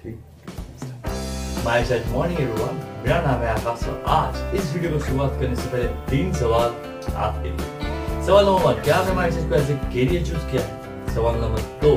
My chat morning everyone, मेरा नाम है आकाश और आज इस वीडियो को शुरुआत करने से पहले 3 सवाल आपके लिए। सवाल नंबर 1, क्या आपने माय चैट को एज ए कैरियर चूज किया है? सवाल नंबर 2,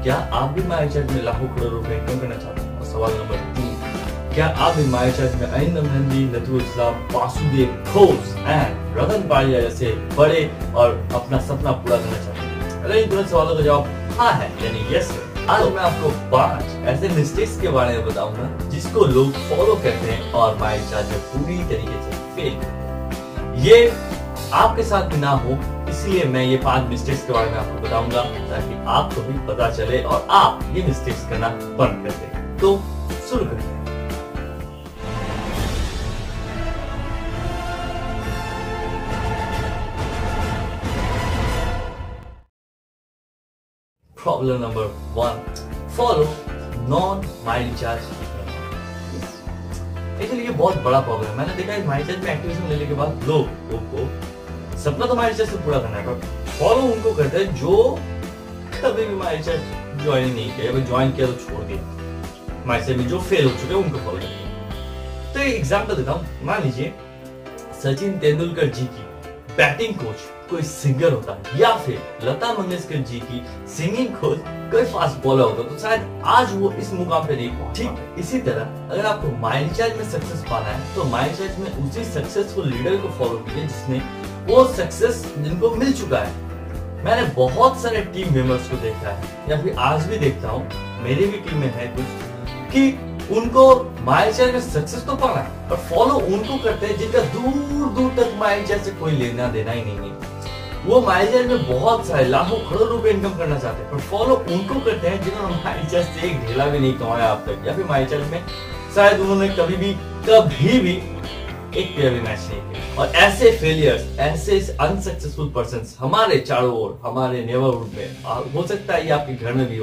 क्या आप भी माय चैट में लाखों करोड़ रुपए इनकम करना चाहते हैं? और सवाल नंबर 3, क्या आप भी माय चैट में अरिंदम नंदी, नथु इस्लाम, वासुदेव घोष एंड रतन पारिया जैसे बड़े और अपना सपना पूरा करना चाहते हैं? अगर इन दोनों सवालों का जवाब हाँ है यानी यस है, आज मैं आपको 5 ऐसे मिस्टेक्स के बारे में बताऊंगा जिसको लोग फॉलो करते हैं और माय चैट में पूरी तरीके से फेल करते हैं। ये आपके साथ भी ना हो, इसलिए मैं ये 5 मिस्टेक्स के बारे में आपको बताऊंगा ताकि आपको भी पता चले और आप ये मिस्टेक्स करना बंद कर दें। तो शुरू करते हैं। Problem number 1, follow non-MyRecharge। Actually ये बहुत बड़ा प्रॉब्लम है। मैंने देखा है MyRecharge में एक्टिवेशन लेने के बाद लोगों को सपना तो MyRecharge से पूरा करना है, पर फॉलो उनको करते हैं जो कभी भी MyRecharge ज्वाइन नहीं किया, या ज्वाइन किया तो छोड़ दिया। MyRecharge में जो फेल हो चुके हैं उनको फॉलो करते हैं। तो एक एग्जांपल देता हूँ। मान लीजिए सचिन तेंदुलकर जी की बैटिंग कोच कोई सिंगर होता है, या फिर लता मंगेशकर जी की सिंगिंग कोच कोई फास्ट बॉलर होता, तो शायद आज वो इस मुकाम पे नहीं पहुंच। ठीक इसी तरह अगर आपको MyRecharge में सक्सेस पाना है तो MyRecharge में उसी सक्सेसफुल लीडर को फॉलो कीजिए जिसने वो सक्सेस जिनको मिल चुका है। मैंने बहुत सारे टीम मेंबर्स को देखा है या फिर आज भी देखता हूँ, मेरी भी टीम में है कुछ, कि उनको MyRecharge में सक्सेस तो पाना है पर फॉलो उनको करते हैं जिनका दूर दूर तक MyRecharge से कोई लेना देना ही नहीं है। वो MyRecharge में बहुत सारे लाखों करोड़ रुपए इनकम करना चाहते हैं पर फॉलो उनको करते हैं जिन्होंने MyRecharge से एक ढेला भी नहीं कमाया अब तक, या फिर MyRecharge में शायद उन्होंने कभी भी एक पेयर भी मैच नहीं किया। और ऐसे फेलियर्स, ऐसे अनसक्सेसफुल पर्संस हमारे चारों ओर, हमारे नेबरहुड में हो सकता है, ये आपके घर में भी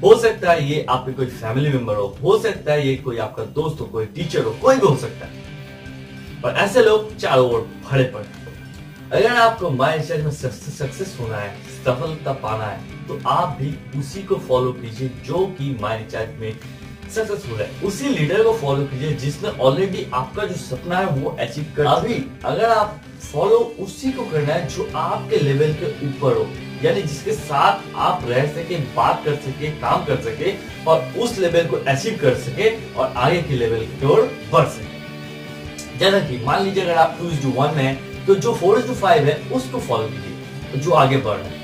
हो सकता है ये आपके कोई फैमिली मेंबर हो सकता है ये कोई आपका दोस्त हो, कोई टीचर हो, कोई भी हो सकता है। और ऐसे लोग चारों ओर भरे पड़े। अगर आपको MyRecharge में सक्सेस होना है, सफलता पाना है, तो आप भी उसी को फॉलो कीजिए जो कि MyRecharge में सक्सेसफुल है। उसी लीडर को फॉलो कीजिए जिसने ऑलरेडी आपका जो सपना है वो अचीव कर। अभी अगर आप फॉलो उसी को करना है जो आपके लेवल के ऊपर हो, यानी जिसके साथ आप रह सके, बात कर सके, काम कर सके और उस लेवल को अचीव कर सके और आगे के लेवल की ओर बढ़ सके। जैसा कि मान लीजिए अगर आप 2:1 में है तो जो 4:5 है उसको फॉलो कीजिए जो आगे बढ़ रहा है।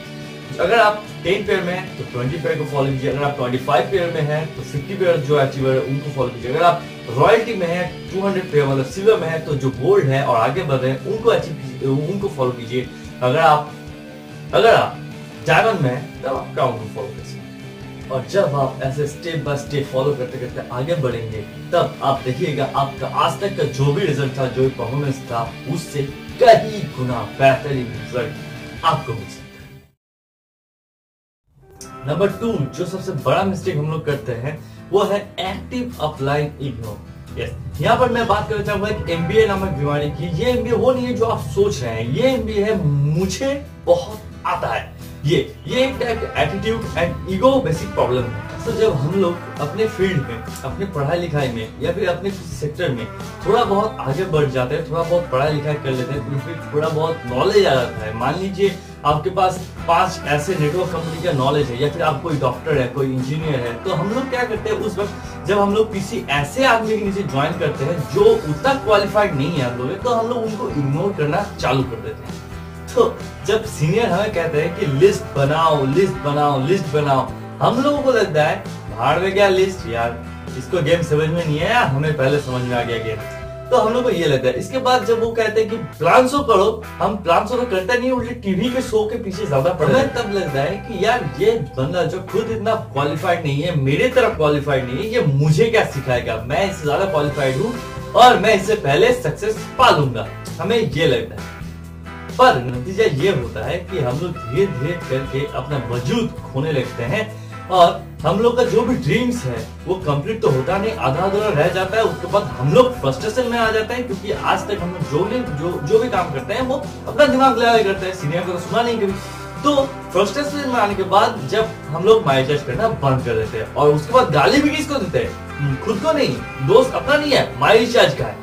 अगर आप 10 पेयर में है तो 20 पेयर को फॉलो कीजिए। अगर आप 25 पेयर में है तो 50 पेयर जो अचीवर है उनको फॉलो कीजिए। अगर आप रॉयल्टी में है 200 पेयर मतलब सिल्वर में है तो जो गोल्ड है और आगे बढ़ रहे हैं उनको अचीव कीजिए, उनको फॉलो कीजिए। अगर आप डायमंड में है तब आप क्राउन को फॉलो कीजिए। और जब आप ऐसे स्टेप बाय स्टेप फॉलो करते करते आगे बढ़ेंगे तब आप देखिएगा आपका आज तक का जो भी रिजल्ट था, जो भी परफॉर्मेंस था, उससे कई गुना बेहतरीन रिजल्ट आपको मिल सकता है। नंबर 2 जो सबसे बड़ा मिस्टेक हम लोग करते हैं वो है एक्टिव अपलाइन इग्नोर। यस, यहाँ पर मैं बात करना चाहूंगा एक MBA नामक बीमारी की। ये MBA वो नहीं है जो आप सोच रहे हैं, ये MBA है मुझे बहुत आता है। ये एक टाइप का attitude and ego basic problem है। तो जब हम लोग अपने फील्ड में, अपने पढ़ाई लिखाई में या फिर अपने किसी सेक्टर में थोड़ा बहुत आगे बढ़ जाते हैं, थोड़ा बहुत पढ़ाई लिखाई कर लेते हैं तो फिर थोड़ा बहुत नॉलेज आ जाता है। मान लीजिए आपके पास 5 ऐसे नेटवर्क कंपनी का नॉलेज है या फिर आप कोई डॉक्टर है, कोई इंजीनियर है, तो हम लोग क्या करते हैं उस वक्त जब हम लोग किसी ऐसे आदमी के नीचे ज्वाइन करते हैं जो उतना क्वालिफाइड नहीं है हम लोग, तो हम लोग उनको इग्नोर करना चालू कर देते हैं। तो जब सीनियर हमें कहते हैं कि लिस्ट बनाओ, हम लोगों को लगता है भाड़ में क्या लिस्ट यार, इसको गेम समझ में नहीं आया, हमें पहले समझ में आ गया गेम। तो हम लोग को ये लगता है। इसके बाद जब वो कहते हैं कि प्लान शो करो, हम प्लान शो तो करते नहीं, उल्टे टीवी के शो के पीछे ज्यादा पड़े। तब लगता है कि यार ये बंदा जो खुद इतना क्वालिफाइड नहीं है, मेरे तरफ क्वालिफाइड नहीं है, ये मुझे क्या सिखाएगा, मैं इससे ज्यादा क्वालिफाइड हूँ और मैं इससे पहले सक्सेस पा लूंगा, हमें ये लगता है। पर नतीजा ये होता है कि हम लोग धीरे धीरे करके अपना वजूद खोने लगते हैं और हम लोग का जो भी ड्रीम्स है वो कंप्लीट तो होता नहीं, आधा अधूरा रह जाता है। उसके बाद हम लोग फ्रस्ट्रेशन में आ जाते हैं क्योंकि आज तक हम लोग जो भी काम करते हैं वो अपना दिमाग लगा करते हैं, सीनियर को तो सुना नहीं कभी। तो फ्रस्ट्रेशन में आने के बाद जब हम लोग माइंड चेंज करना बंद कर देते हैं और उसके बाद गाली भी किसको देते हैं? खुद को नहीं, दोस्त अपना नहीं है, माइंड रिचार्ज का है।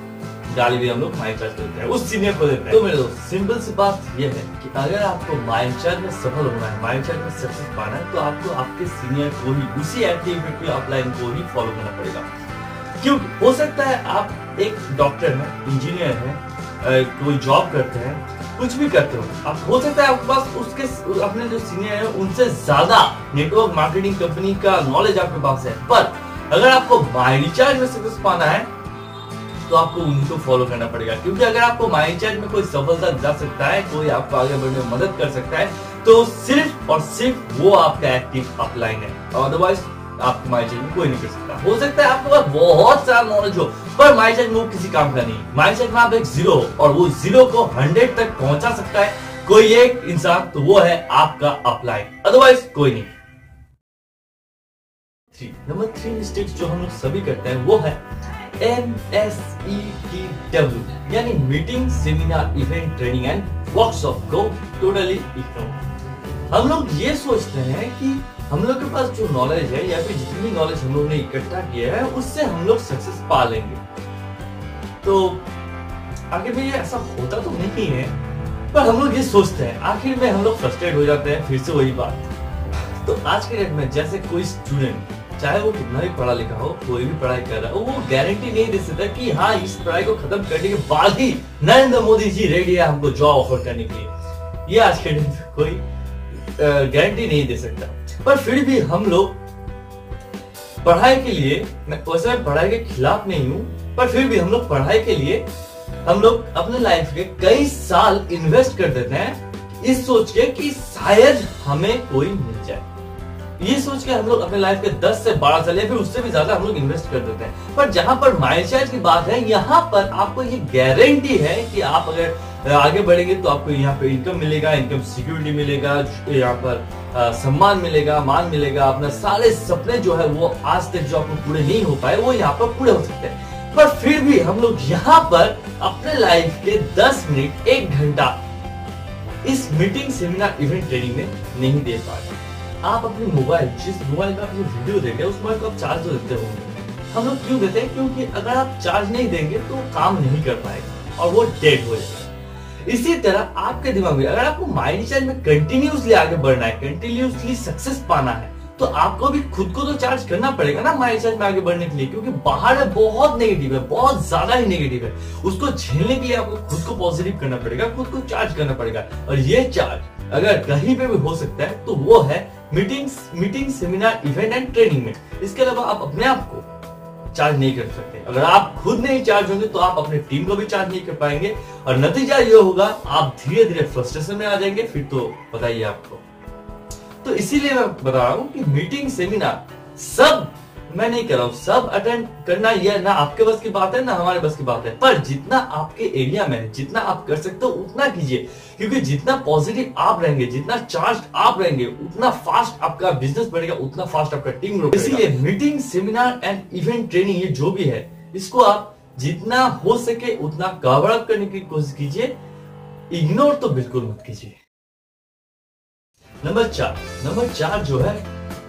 गाली भी हम लोग माइंड रिचार्ज देते हैं, उस सीनियर को देते हैं। तो मेरे दोस्त सिंपल सी बात ये है कि अगर आपको माइंड रिचार्ज में सफल होना है, माइंड रिचार्ज में सक्सेस पाना है, तो आपको आपके सीनियर को ही, उसी एक्टिविटी अपलाइन को ही फॉलो करना पड़ेगा। क्यों? हो सकता है आप एक डॉक्टर हैं, इंजीनियर हैं, कोई जॉब करते हैं, कुछ भी करते हो, आप हो सकता है आपके पास उसके अपने जो सीनियर है उनसे ज्यादा नेटवर्क मार्केटिंग कंपनी का नॉलेज आपके पास है, पर अगर आपको माइंड रिचार्ज में सक्सेस पाना है तो आपको उन्हीं को फॉलो करना पड़ेगा। क्योंकि अगर आपको माइंड रिचार्ज में कोई सफलता दिला सकता है, कोई आपको आगे बढ़ने में मदद कर सकता है, तो सिर्फ और सिर्फ वो आपका एक्टिव अपलाइन है, अदरवाइज आपको माइंड रिचार्ज में कोई नहीं कर सकता। हो सकता है आपके पास बहुत सारा नॉलेज हो, पर माइंड रिचार्ज में वो किसी काम का नहीं। माइंड रिचार्ज में आप एक जीरो हो और वो जीरो को 100 तक पहुंचा सकता है कोई एक इंसान, तो वो है आपका अपलाइन, अदरवाइज कोई नहीं। नंबर 3 मिस्टेक्स जो हम लोग सभी करते हैं वो है MESETW, यानी meeting, seminar, event, training and workshop को टोटली इग्नोर। हम लोग ये सोचते हैं कि हम लोग के पास जो नॉलेज है या फिर जितनी नॉलेज हम लोग ने इकट्ठा किया है उससे हम लोग सक्सेस पा लेंगे। तो आखिर में ये ऐसा होता तो नहीं है, पर हम लोग ये सोचते हैं, आखिर में हम लोग फ्रस्ट्रेट हो जाते हैं। फिर से वही बात। तो आज के डेट में जैसे कोई स्टूडेंट, चाहे वो कितना भी पढ़ा लिखा हो, कोई भी पढ़ाई कर रहा हो, वो गारंटी नहीं दे सकता कि हाँ इस पढ़ाई को खत्म करने के बाद ही नरेंद्र मोदी जी रेडी है हमको जॉब ऑफर करने के लिए। ये आज के डेट में कोई गारंटी नहीं दे सकता। पर फिर भी हम लोग पढ़ाई के लिए, मैं वैसे पढ़ाई के खिलाफ नहीं हूं, पर फिर भी हम लोग पढ़ाई के लिए हम लोग अपने लाइफ के कई साल इन्वेस्ट कर देते हैं इस सोच के कि शायद हमें कोई मिल जाए। ये सोच के हम लोग अपने लाइफ के 10 से 12 साल या फिर उससे भी ज्यादा हम लोग इन्वेस्ट कर देते हैं। पर जहां पर माइंड रिचार्ज की बात है, यहाँ पर आपको ये गारंटी है कि आप अगर आगे बढ़ेंगे तो आपको यहाँ पे इनकम मिलेगा, इनकम सिक्योरिटी मिलेगा, यहाँ पर सम्मान मिलेगा, मान मिलेगा, अपना सारे सपने जो है वो आज तक जो आपको पूरे नहीं हो पाए वो यहाँ पर पूरे हो सकते हैं। पर फिर भी हम लोग यहाँ पर अपने लाइफ के 10 मिनट 1 घंटा इस मीटिंग, सेमिनार, इवेंट, ट्रेनिंग में नहीं दे पा रहे। आप अपने मोबाइल, जिस मोबाइल में आप ये वीडियो देख रहे हैं उस मोबाइल को आप चार्ज तो देते होंगे। हम लोग क्यों देते हैं? क्योंकि अगर आप चार्ज नहीं देंगे तो काम नहीं कर पाएगा और वो डेड हो जाएगा। इसी तरह आपके दिमाग में अगर आपको माइंड रिचार्ज में कंटिन्यूसली आगे बढ़ना है, कंटिन्यूसली सक्सेस पाना है, तो आपको भी खुद को तो चार्ज करना पड़ेगा ना माइंड रिचार्ज में आगे बढ़ने के लिए। क्योंकि बाहर में बहुत नेगेटिव है, बहुत ज्यादा ही नेगेटिव है, उसको झेलने के लिए आपको खुद को पॉजिटिव करना पड़ेगा, खुद को चार्ज करना पड़ेगा। और ये चार्ज अगर कहीं पे भी हो सकता है तो वो है meeting, seminar, event and training में। इसके अलावा आप अपने आप को चार्ज नहीं कर सकते। अगर आप खुद नहीं चार्ज होंगे तो आप अपने टीम को भी चार्ज नहीं कर पाएंगे और नतीजा ये होगा आप धीरे धीरे फ्रस्ट्रेशन में आ जाएंगे। फिर तो बताइए आपको। तो इसीलिए मैं बता रहा हूँ कि मीटिंग, सेमिनार सब मैं नहीं कर रहा हूँ, सब अटेंड करना यह ना आपके बस की बात है ना हमारे बस की बात है, पर जितना आपके एरिया में है, जितना आप कर सकते हो उतना कीजिए। क्योंकि जितना पॉजिटिव आप रहेंगे, जितना चार्ज आप रहेंगे, उतना फास्ट आपका बिजनेस बढ़ेगा, उतना फास्ट आपका टीम ग्रो करेगा। इसलिए meeting, seminar and event, training ये जो भी है, इसको आप जितना हो सके उतना कवर अप करने की कोशिश कीजिए, इग्नोर तो बिल्कुल मत कीजिए। नंबर 4 जो है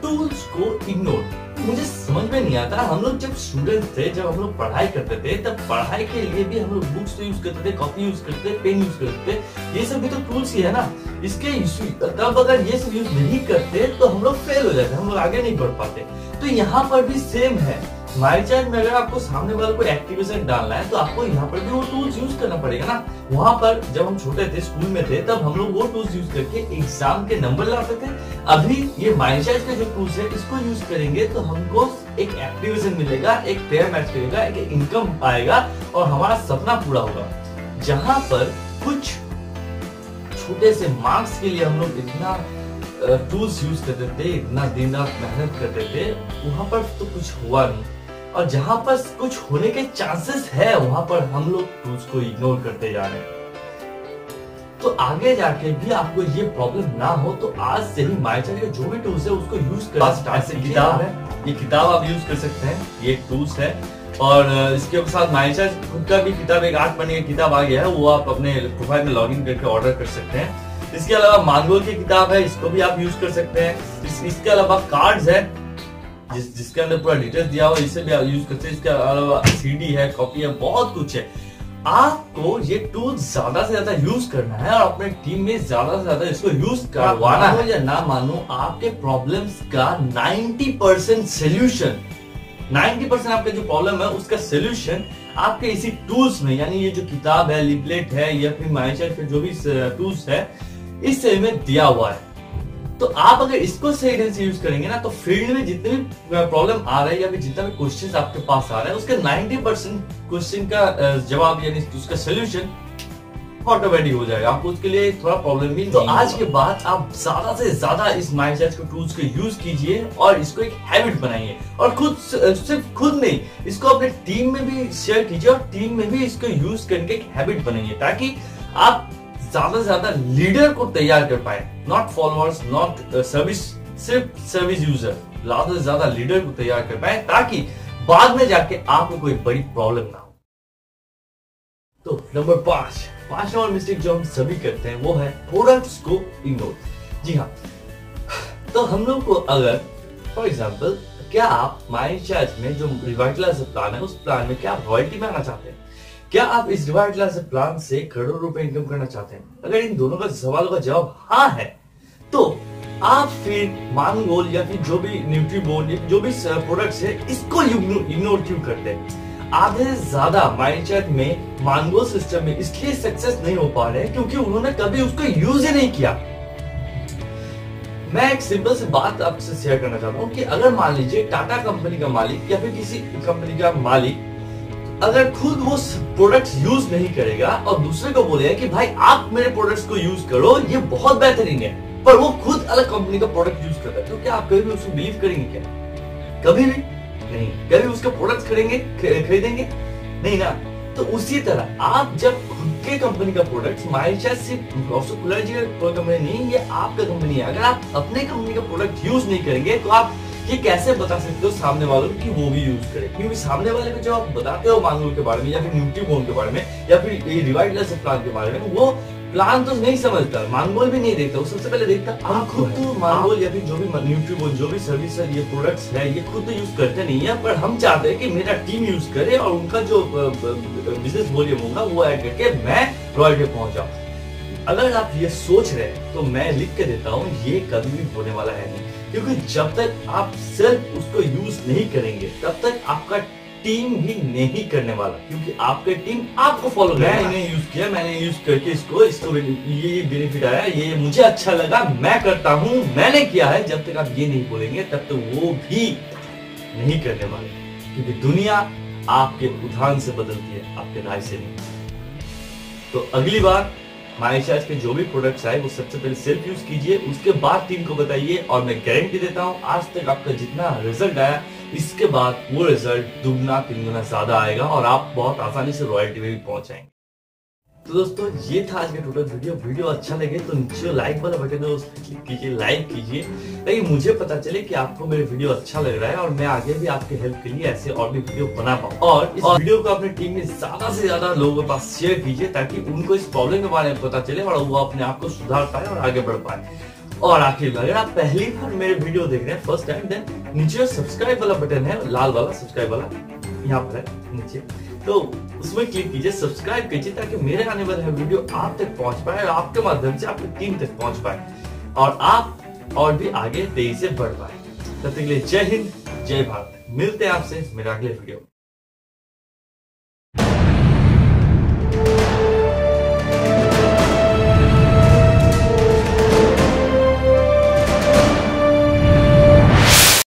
टूल्स को इग्नोर। मुझे समझ में नहीं आता, हम लोग जब स्टूडेंट थे, जब हम लोग पढ़ाई करते थे, तब पढ़ाई के लिए भी हम लोग बुक्स तो यूज करते थे, कॉपी यूज करते थे, पेन यूज करते थे, ये सब भी तो टूल्स ही है ना। इसके तब अगर ये सब यूज नहीं करते तो हम लोग फेल हो जाते, हम लोग आगे नहीं बढ़ पाते। तो यहाँ पर भी सेम है। माइंड रिचार्ज में अगर आपको सामने वाले को एक्टिवेशन डालना है तो आपको यहाँ पर भी वो टूल्स यूज करना पड़ेगा ना। वहां पर जब हम छोटे थे, स्कूल में थे, तब हम लोग वो टूल्स यूज करके एग्जाम के नंबर लाते थे। अभी ये माइंड रिचार्ज के जो टूल्स है इसको यूज करेंगे तो हमको एक एक्टिवेशन मिलेगा, एक पेयर मैच मिलेगा, एक इनकम आएगा और हमारा सपना पूरा होगा। जहां पर कुछ छोटे से मार्क्स के लिए हम लोग इतना टूल्स यूज करते थे, इतना दिन रात मेहनत करते थे, वहां पर तो कुछ हुआ नहीं। और जहां पर कुछ होने के चांसेस है वहां पर हम लोग टूल्स को इग्नोर करते जा रहे हैं। तो आगे जाके भी आपको ये प्रॉब्लम ना हो तो आज से ही माइंड रिचार्ज के जो भी टूल्स है उसको यूज करना। किताब है, ये किताब आप यूज कर सकते हैं, ये टूल्स है। और इसके साथ माइंड रिचार्ज खुद का भी किताब, एक 8 महीने की किताब आ गया है, वो आप अपने प्रोफाइल में लॉगिन करके ऑर्डर कर सकते हैं। इसके अलावा मांगोल की किताब है, इसको भी आप यूज कर सकते हैं। इसके अलावा कार्ड्स है जिसके अंदर पूरा डिटेल्स दिया हुआ, इसे भी आप यूज करते हैं। इसके अलावा सीडी है, कॉपी है, बहुत कुछ है। आपको ये टूल ज्यादा से ज्यादा यूज करना है और अपने टीम में ज्यादा से ज्यादा इसको यूज करवाना है। या ना मानो, आपके प्रॉब्लम्स का 90% सोल्यूशन, 90% आपका जो प्रॉब्लम है उसका सोल्यूशन आपके इसी टूल्स में, यानी ये जो किताब है, लिपलेट है या फिर माइचेट के जो भी टूल्स है, इस में दिया हुआ है। तो आप अगर इसको सही ढंग से यूज करेंगे ना, तो फील्ड में जितने भी प्रॉब्लम आ रहा है या फिर जितना भी क्वेश्चंस आपके पास आ रहा है, उसका 90% क्वेश्चन का जवाब यानी उसका सोल्यूशन ऑटोमेटिक हो जाएगा। आपको उसके लिए थोड़ा प्रॉब्लम भी। तो आज के बाद आप ज्यादा से ज्यादा इस माइंडसेट के टूल्स को यूज कीजिए और इसको एक हैबिट बनाइए, और सिर्फ खुद नहीं, इसको अपने टीम में भी शेयर कीजिए और टीम में भी इसको यूज करके एक हैबिट बनाइए, ताकि आप ज्यादा से ज्यादा लीडर को तैयार कर पाए, नॉट फॉलोअर्स, नॉट सर्विस, सिर्फ सर्विस यूजर, ज्यादा से ज्यादा लीडर को तैयार कर पाए, ताकि बाद में जाके आपको कोई बड़ी प्रॉब्लम ना हो। तो नंबर 5 नंबर मिस्टेक जो हम सभी करते हैं वो है प्रोडक्ट्स को इग्नोर। जी हाँ, तो हम लोग को अगर फॉर एग्जांपल, क्या आप माइंडसेट में जो रिवाइटलाइज प्लान है, उस प्लान में क्या आप रॉयल्टी में आना चाहते हैं? क्या आप इस रिवाइटलाइज प्लान से करोड़ों रुपए इनकम करना चाहते हैं? अगर इन दोनों का सवालों का जवाब हाँ है, तो आप फिर मांगोल या फिर जो भी न्यूट्रीबोन या जो भी प्रोडक्ट्स है, इसको इग्नोर क्यों करते हैं? आधे से ज्यादा माइंडसेट में मांगोल सिस्टम में इसलिए सक्सेस नहीं हो पा रहे हैं क्योंकि उन्होंने कभी उसको यूज ही नहीं किया। मैं एक सिंपल सी बात आपसे शेयर करना चाहता हूँ कि अगर मान लीजिए टाटा कंपनी का मालिक या फिर किसी कंपनी का मालिक अगर खुद वो प्रोडक्ट्स यूज नहीं करेगा और दूसरे को बोलेगा कि भाई आप मेरे प्रोडक्ट्स को यूज करो, ये बहुत बेहतरीन है, पर वो खुद अलग कंपनी का प्रोडक्ट यूज करता है, तो क्या आप कभी भी उसको बिलीव करेंगे? क्या कभी भी नहीं। कभी उसका प्रोडक्ट खरीदेंगे नहीं ना। तो उसी तरह आप जब खुद के कंपनी का प्रोडक्ट, माइंडसेट से कंपनी नहीं, ये आपका कंपनी है, अगर आप अपने कंपनी का प्रोडक्ट यूज नहीं करेंगे तो आप ये कैसे बता सकते हो सामने वालों को कि वो भी यूज करे? क्योंकि सामने वाले को जब आप बताते हो मांगोल के बारे में या फिर न्यूट्रीबोन के बारे में या फिर रिवाइटलाइज प्लान के बारे में, वो प्लान तो नहीं समझता, मांगोल भी नहीं देखता, वो सबसे पहले देखता आप खुद। तो मांगोल या फिर जो भी न्यूट्रीबोन, जो भी सर्विस है, ये प्रोडक्ट्स है, ये खुद तो यूज करते नहीं है, पर हम चाहते हैं कि मेरा टीम यूज करे और उनका जो बिजनेस वॉल्यूम होगा वो ऐड करके मैं रॉयल्टी पहुंच जाऊं। अगर आप ये सोच रहे हैं तो मैं लिख के देता हूँ, ये कभी भी होने वाला है नहीं, क्योंकि जब तक आप सिर्फ उसको यूज नहीं करेंगे तब तक आपका टीम भी नहीं करने वाला, क्योंकि आपका टीम आपको फॉलो करेगा। मैंने यूज किया, मैंने यूज करके इसको ये बेनिफिट आया, ये मुझे अच्छा लगा, मैं करता हूं, मैंने किया है। जब तक आप ये नहीं बोलेंगे तब तक वो भी नहीं करने वाले, क्योंकि दुनिया आपके उदाहरण से बदलती है, आपके राय से नहीं। तो अगली बार माइंडसेट के जो भी प्रोडक्ट्स आए वो सबसे पहले सेल्फ यूज कीजिए, उसके बाद टीम को बताइए, और मैं गारंटी देता हूं आज तक आपका जितना रिजल्ट आया, इसके बाद वो रिजल्ट दुगना तीन गुना ज्यादा आएगा और आप बहुत आसानी से रॉयल्टी में भी पहुंच जाएंगे। तो दोस्तों, ये था आज का टोटल वीडियो अच्छा लगे तो नीचे लाइक वाला बटन है, उस पर क्लिक कीजिए, लाइक कीजिए, ताकि मुझे पता चले कि आपको मेरे वीडियो अच्छा लग रहा है और मैं आगे भी आपके हेल्प के लिए ऐसे और भी वीडियो बना पाऊँ। और इस वीडियो को अपने टीम में ज्यादा से ज्यादा लोगों के पास शेयर कीजिए, ताकि उनको इस प्रॉब्लम के बारे में पता चले और वो अपने आप को सुधार पाए और आगे बढ़ पाए। और आखिर में, अगर आप पहली बार मेरे वीडियो देख रहे हैं फर्स्ट टाइम, देन नीचे सब्सक्राइब वाला बटन है, लाल वाला सब्सक्राइब वाला, यहाँ पर है नीचे, तो उसमें क्लिक कीजिए, सब्सक्राइब कीजिए, ताकि मेरे आने वाले वीडियो आप तक पहुंच पाए और आपके माध्यम से आपकी टीम तक पहुंच पाए और आप और भी आगे तेजी से बढ़ पाए। तब तक के लिए जय हिंद, जय भारत। मिलते हैं आपसे मेरे अगले वीडियो।